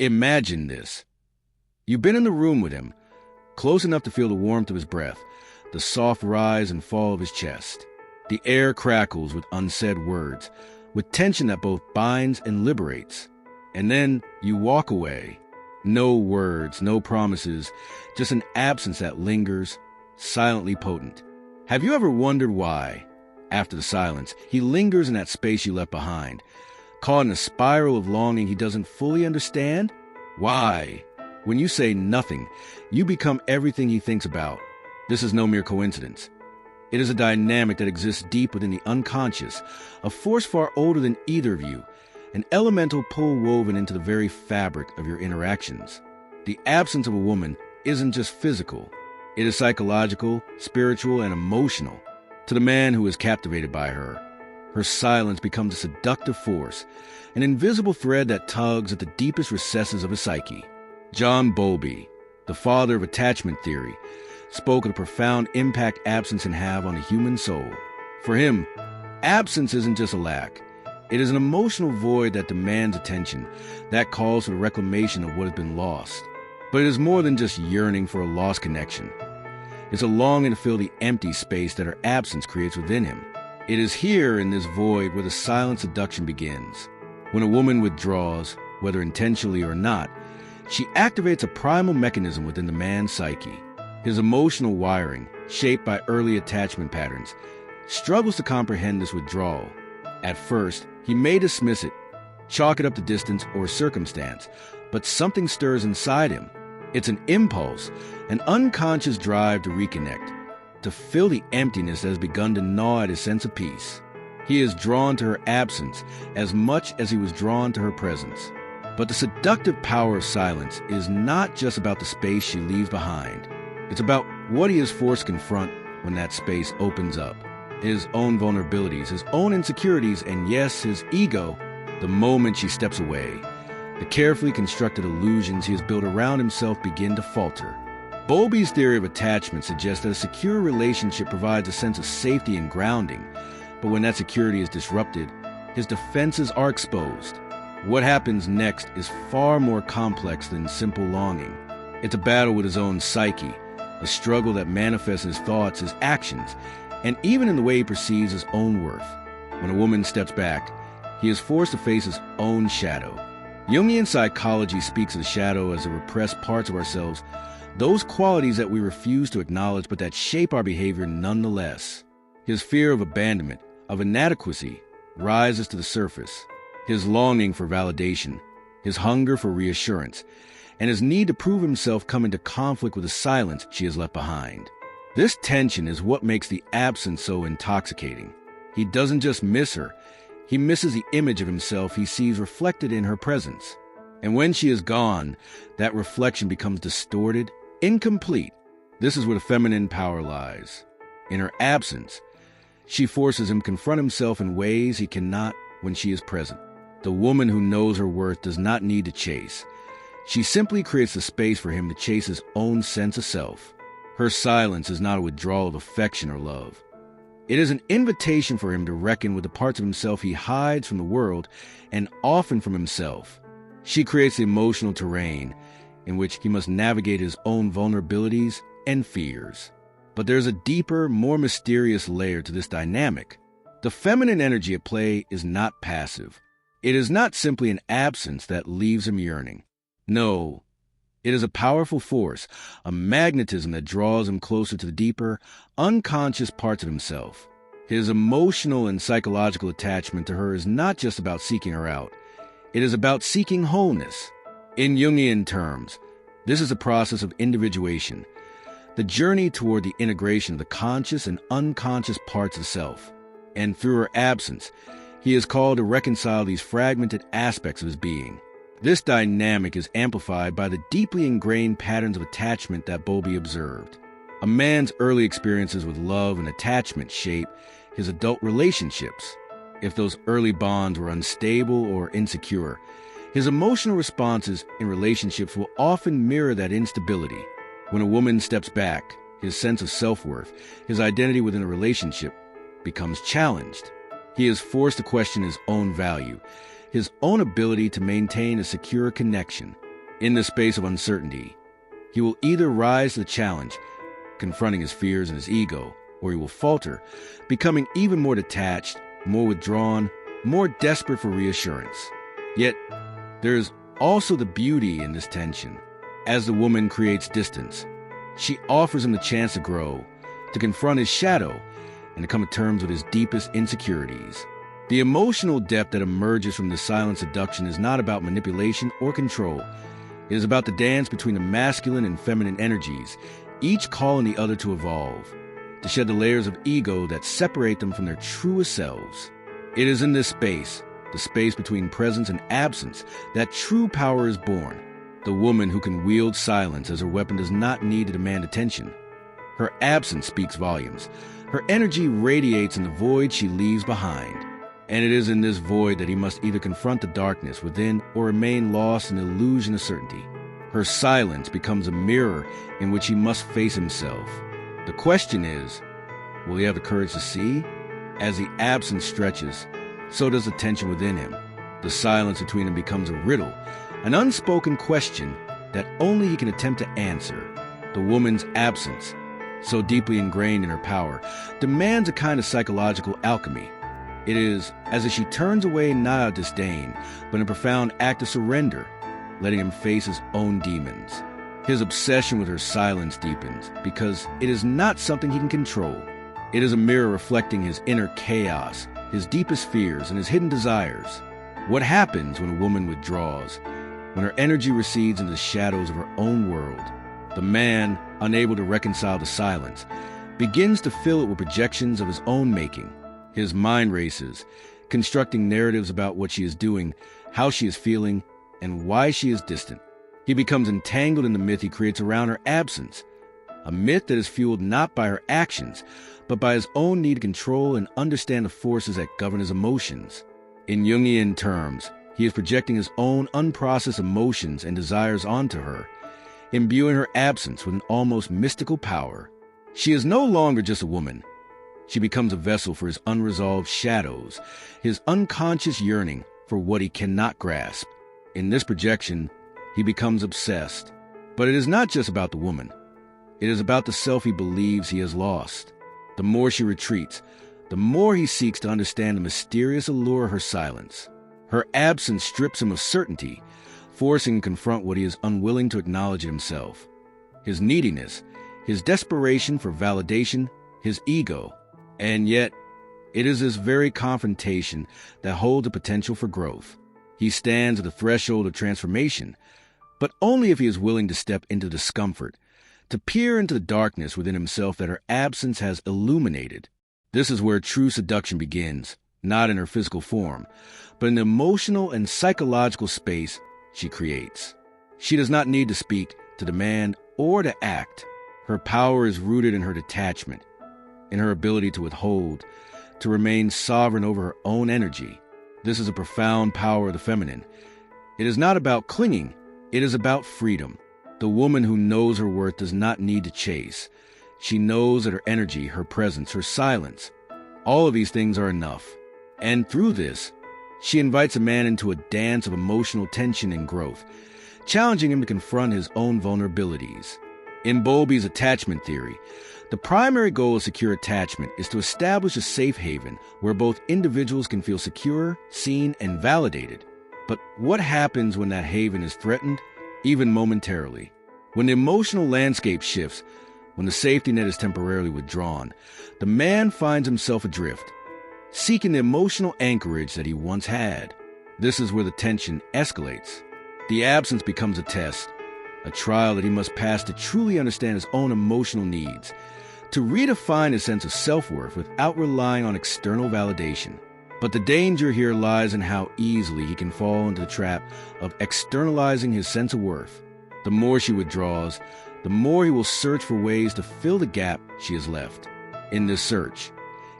Imagine this. You've been in the room with him, close enough to feel the warmth of his breath, the soft rise and fall of his chest. The air crackles with unsaid words, with tension that both binds and liberates. And then you walk away. No words, no promises, just an absence that lingers, silently potent. Have you ever wondered why, after the silence, he lingers in that space you left behind, caught in a spiral of longing he doesn't fully understand? Why? When you say nothing, you become everything he thinks about. This is no mere coincidence. It is a dynamic that exists deep within the unconscious, a force far older than either of you, an elemental pull woven into the very fabric of your interactions. The absence of a woman isn't just physical. It is psychological, spiritual, and emotional. To the man who is captivated by her, her silence becomes a seductive force, an invisible thread that tugs at the deepest recesses of his psyche. Jon Bowlby, the father of attachment theory, spoke of the profound impact absence can have on the human soul. For him, absence isn't just a lack. It is an emotional void that demands attention, that calls for the reclamation of what has been lost. But it is more than just yearning for a lost connection. It's a longing to fill the empty space that her absence creates within him. It is here in this void where the silent seduction begins. When a woman withdraws, whether intentionally or not, she activates a primal mechanism within the man's psyche. His emotional wiring, shaped by early attachment patterns, struggles to comprehend this withdrawal. At first, he may dismiss it, chalk it up to distance or circumstance, but something stirs inside him. It's an impulse, an unconscious drive to reconnect, to fill the emptiness that has begun to gnaw at his sense of peace. He is drawn to her absence as much as he was drawn to her presence. But the seductive power of silence is not just about the space she leaves behind. It's about what he is forced to confront when that space opens up. His own vulnerabilities, his own insecurities, and yes, his ego, the moment she steps away. The carefully constructed illusions he has built around himself begin to falter. Bowlby's theory of attachment suggests that a secure relationship provides a sense of safety and grounding, but when that security is disrupted, his defenses are exposed. What happens next is far more complex than simple longing. It's a battle with his own psyche, a struggle that manifests his thoughts, his actions, and even in the way he perceives his own worth. When a woman steps back, he is forced to face his own shadow. Jungian psychology speaks of the shadow as the repressed parts of ourselves, those qualities that we refuse to acknowledge but that shape our behavior nonetheless. His fear of abandonment, of inadequacy, rises to the surface. His longing for validation, his hunger for reassurance, and his need to prove himself come into conflict with the silence she has left behind. This tension is what makes the absence so intoxicating. He doesn't just miss her, he misses the image of himself he sees reflected in her presence. And when she is gone, that reflection becomes distorted, incomplete. This is where the feminine power lies. In her absence, she forces him to confront himself in ways he cannot when she is present. The woman who knows her worth does not need to chase. She simply creates the space for him to chase his own sense of self. Her silence is not a withdrawal of affection or love. It is an invitation for him to reckon with the parts of himself he hides from the world and often from himself. She creates the emotional terrain in which he must navigate his own vulnerabilities and fears. But there's a deeper, more mysterious layer to this dynamic. The feminine energy at play is not passive. It is not simply an absence that leaves him yearning. No, it is a powerful force, a magnetism that draws him closer to the deeper, unconscious parts of himself. His emotional and psychological attachment to her is not just about seeking her out. It is about seeking wholeness. In Jungian terms, this is a process of individuation, the journey toward the integration of the conscious and unconscious parts of self. And through her absence, he is called to reconcile these fragmented aspects of his being. This dynamic is amplified by the deeply ingrained patterns of attachment that Bowlby observed. A man's early experiences with love and attachment shape his adult relationships. If those early bonds were unstable or insecure, his emotional responses in relationships will often mirror that instability. When a woman steps back, his sense of self-worth, his identity within a relationship, becomes challenged. He is forced to question his own value, his own ability to maintain a secure connection. In the space of uncertainty, he will either rise to the challenge, confronting his fears and his ego, or he will falter, becoming even more detached, more withdrawn, more desperate for reassurance. Yet, there is also the beauty in this tension. As the woman creates distance, she offers him the chance to grow, to confront his shadow, and to come to terms with his deepest insecurities. The emotional depth that emerges from the silent seduction is not about manipulation or control. It is about the dance between the masculine and feminine energies, each calling the other to evolve, to shed the layers of ego that separate them from their truest selves. It is in this space, the space between presence and absence, that true power is born. The woman who can wield silence as her weapon does not need to demand attention. Her absence speaks volumes. Her energy radiates in the void she leaves behind. And it is in this void that he must either confront the darkness within or remain lost in the illusion of certainty. Her silence becomes a mirror in which he must face himself. The question is, will he have the courage to see? As the absence stretches, so does the tension within him. The silence between them becomes a riddle, an unspoken question that only he can attempt to answer. The woman's absence, so deeply ingrained in her power, demands a kind of psychological alchemy. It is as if she turns away not out of disdain, but in a profound act of surrender, letting him face his own demons. His obsession with her silence deepens, because it is not something he can control. It is a mirror reflecting his inner chaos, his deepest fears, and his hidden desires. What happens when a woman withdraws, when her energy recedes into the shadows of her own world? The man, unable to reconcile the silence, begins to fill it with projections of his own making. His mind races, constructing narratives about what she is doing, how she is feeling, and why she is distant. He becomes entangled in the myth he creates around her absence, a myth that is fueled not by her actions, but by his own need to control and understand the forces that govern his emotions. In Jungian terms, he is projecting his own unprocessed emotions and desires onto her, imbuing her absence with an almost mystical power. She is no longer just a woman. She becomes a vessel for his unresolved shadows, his unconscious yearning for what he cannot grasp. In this projection, he becomes obsessed. But it is not just about the woman. It is about the self he believes he has lost. The more she retreats, the more he seeks to understand the mysterious allure of her silence. Her absence strips him of certainty, forcing him to confront what he is unwilling to acknowledge himself. His neediness, his desperation for validation, his ego. And yet, it is this very confrontation that holds the potential for growth. He stands at the threshold of transformation, but only if he is willing to step into discomfort, to peer into the darkness within himself that her absence has illuminated. This is where true seduction begins, not in her physical form, but in the emotional and psychological space she creates. She does not need to speak, to demand, or to act. Her power is rooted in her detachment, in her ability to withhold, to remain sovereign over her own energy. This is a profound power of the feminine. It is not about clinging, it is about freedom. The woman who knows her worth does not need to chase. She knows that her energy, her presence, her silence, all of these things are enough. And through this, she invites a man into a dance of emotional tension and growth, challenging him to confront his own vulnerabilities. In Bowlby's attachment theory, the primary goal of secure attachment is to establish a safe haven where both individuals can feel secure, seen, and validated. But what happens when that haven is threatened, even momentarily? When the emotional landscape shifts, when the safety net is temporarily withdrawn, the man finds himself adrift, seeking the emotional anchorage that he once had. This is where the tension escalates. The absence becomes a test, a trial that he must pass to truly understand his own emotional needs, to redefine his sense of self-worth without relying on external validation. But the danger here lies in how easily he can fall into the trap of externalizing his sense of worth. The more she withdraws, the more he will search for ways to fill the gap she has left. In this search,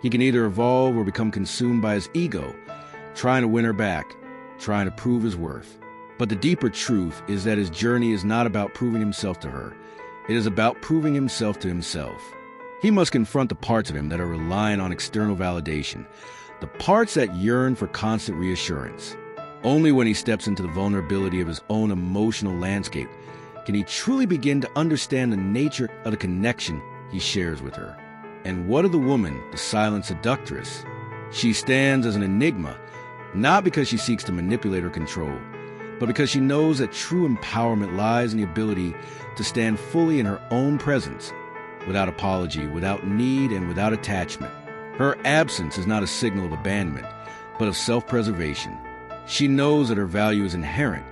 he can either evolve or become consumed by his ego, trying to win her back, trying to prove his worth. But the deeper truth is that his journey is not about proving himself to her. It is about proving himself to himself. He must confront the parts of him that are reliant on external validation, the parts that yearn for constant reassurance. Only when he steps into the vulnerability of his own emotional landscape can he truly begin to understand the nature of the connection he shares with her. And what of the woman, the silent seductress? She stands as an enigma, not because she seeks to manipulate or control, but because she knows that true empowerment lies in the ability to stand fully in her own presence, without apology, without need, and without attachment. Her absence is not a signal of abandonment, but of self-preservation. She knows that her value is inherent,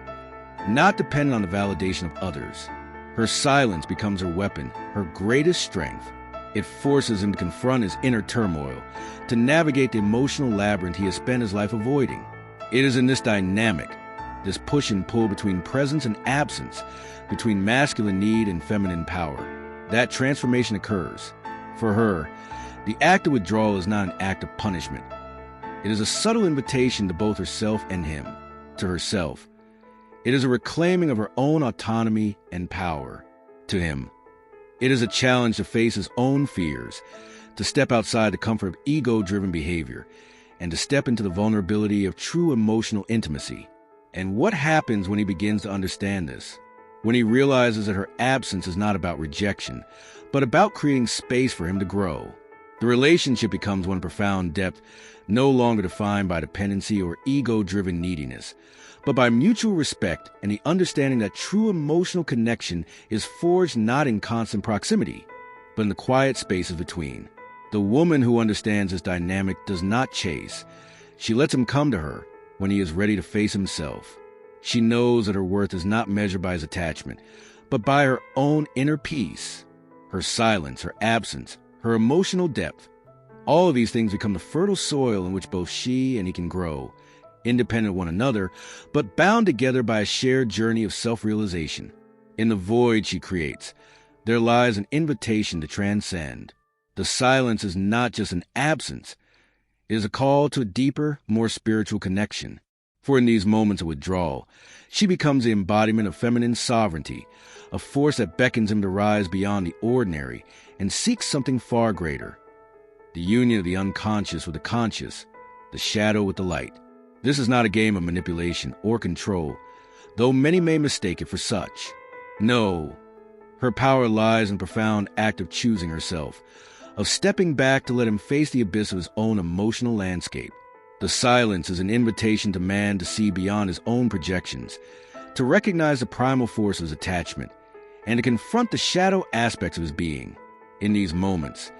not dependent on the validation of others. Her silence becomes her weapon, her greatest strength. It forces him to confront his inner turmoil, to navigate the emotional labyrinth he has spent his life avoiding. It is in this dynamic, this push and pull between presence and absence, between masculine need and feminine power, that transformation occurs. For her, the act of withdrawal is not an act of punishment. It is a subtle invitation to both herself and him, to herself. It is a reclaiming of her own autonomy and power. To him, it is a challenge to face his own fears, to step outside the comfort of ego-driven behavior, and to step into the vulnerability of true emotional intimacy. And what happens when he begins to understand this? When he realizes that her absence is not about rejection, but about creating space for him to grow. The relationship becomes one of profound depth, no longer defined by dependency or ego-driven neediness, but by mutual respect and the understanding that true emotional connection is forged not in constant proximity, but in the quiet spaces between. The woman who understands this dynamic does not chase. She lets him come to her when he is ready to face himself. She knows that her worth is not measured by his attachment, but by her own inner peace, her silence, her absence, her emotional depth. All of these things become the fertile soil in which both she and he can grow, independent of one another, but bound together by a shared journey of self-realization. In the void she creates, there lies an invitation to transcend. The silence is not just an absence. It is a call to a deeper, more spiritual connection. For in these moments of withdrawal, she becomes the embodiment of feminine sovereignty, a force that beckons him to rise beyond the ordinary and seek something far greater. The union of the unconscious with the conscious, the shadow with the light. This is not a game of manipulation or control, though many may mistake it for such. No, her power lies in a profound act of choosing herself, of stepping back to let him face the abyss of his own emotional landscape. The silence is an invitation to man to see beyond his own projections, to recognize the primal force of his attachment, and to confront the shadow aspects of his being. In these moments,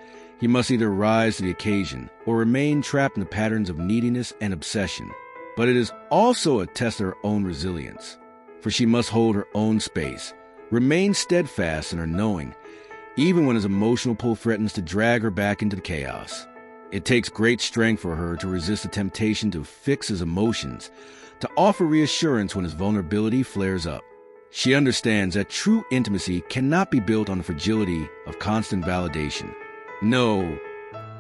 he must either rise to the occasion or remain trapped in the patterns of neediness and obsession. But it is also a test of her own resilience, for she must hold her own space, remain steadfast in her knowing, even when his emotional pull threatens to drag her back into the chaos. It takes great strength for her to resist the temptation to fix his emotions, to offer reassurance when his vulnerability flares up. She understands that true intimacy cannot be built on the fragility of constant validation. No,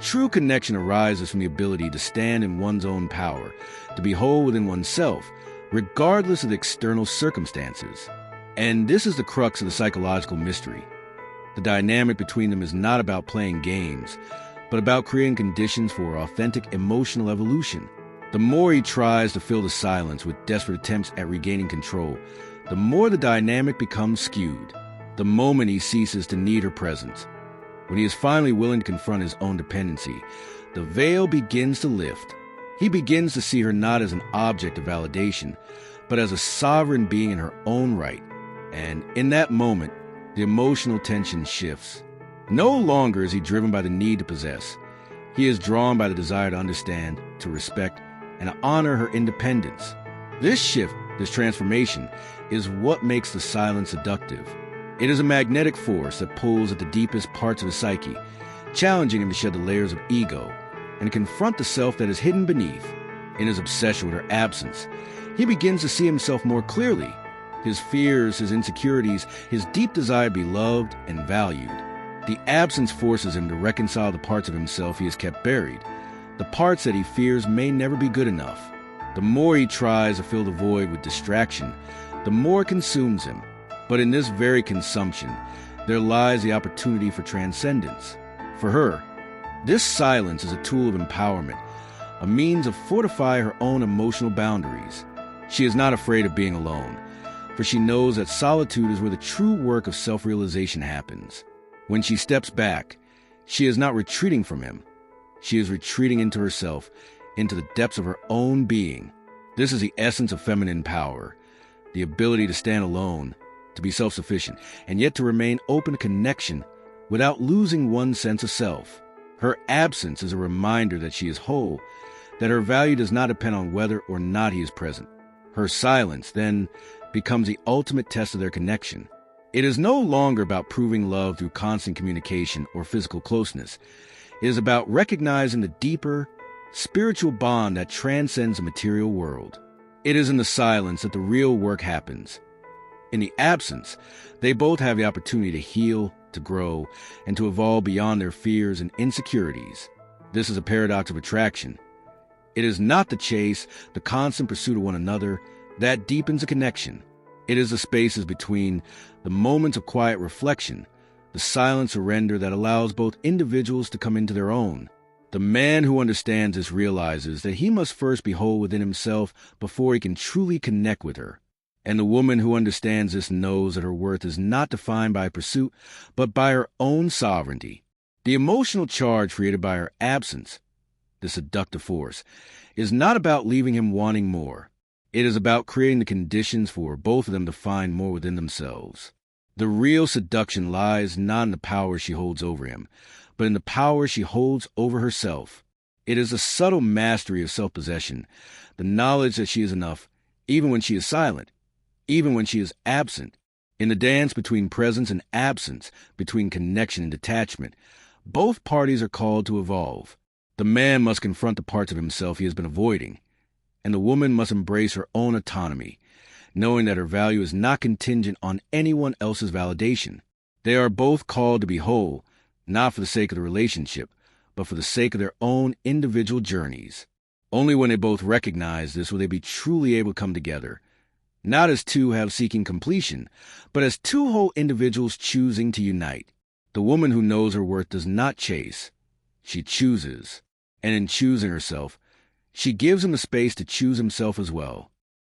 true connection arises from the ability to stand in one's own power, to be whole within oneself, regardless of the external circumstances. And this is the crux of the psychological mystery. The dynamic between them is not about playing games, but about creating conditions for authentic emotional evolution. The more he tries to fill the silence with desperate attempts at regaining control, the more the dynamic becomes skewed. The moment he ceases to need her presence, when he is finally willing to confront his own dependency, the veil begins to lift. He begins to see her not as an object of validation, but as a sovereign being in her own right. And in that moment, the emotional tension shifts. No longer is he driven by the need to possess. He is drawn by the desire to understand, to respect, and to honor her independence. This shift, this transformation, is what makes the silence seductive. It is a magnetic force that pulls at the deepest parts of his psyche, challenging him to shed the layers of ego and confront the self that is hidden beneath. In his obsession with her absence, he begins to see himself more clearly. His fears, his insecurities, his deep desire to be loved and valued. The absence forces him to reconcile the parts of himself he has kept buried, the parts that he fears may never be good enough. The more he tries to fill the void with distraction, the more it consumes him. But in this very consumption, there lies the opportunity for transcendence. For her, this silence is a tool of empowerment, a means of fortifying her own emotional boundaries. She is not afraid of being alone, for she knows that solitude is where the true work of self-realization happens. When she steps back, she is not retreating from him. She is retreating into herself, into the depths of her own being. This is the essence of feminine power, the ability to stand alone, to be self-sufficient, and yet to remain open to connection without losing one's sense of self. Her absence is a reminder that she is whole, that her value does not depend on whether or not he is present. Her silence, then, becomes the ultimate test of their connection. It is no longer about proving love through constant communication or physical closeness. It is about recognizing the deeper, spiritual bond that transcends the material world. It is in the silence that the real work happens. In the absence, they both have the opportunity to heal, to grow, and to evolve beyond their fears and insecurities. This is a paradox of attraction. It is not the chase, the constant pursuit of one another, that deepens a connection. It is the spaces between, the moments of quiet reflection, the silent surrender that allows both individuals to come into their own. The man who understands this realizes that he must first be whole within himself before he can truly connect with her. And the woman who understands this knows that her worth is not defined by pursuit, but by her own sovereignty. The emotional charge created by her absence, the seductive force, is not about leaving him wanting more. It is about creating the conditions for both of them to find more within themselves. The real seduction lies not in the power she holds over him, but in the power she holds over herself. It is a subtle mastery of self-possession, the knowledge that she is enough, even when she is silent, even when she is absent. In the dance between presence and absence, between connection and detachment, both parties are called to evolve. The man must confront the parts of himself he has been avoiding, and the woman must embrace her own autonomy, knowing that her value is not contingent on anyone else's validation. They are both called to be whole, not for the sake of the relationship, but for the sake of their own individual journeys. Only when they both recognize this will they be truly able to come together, not as two have seeking completion, but as two whole individuals choosing to unite. The woman who knows her worth does not chase. She chooses, and in choosing herself, she gives him the space to choose himself as well.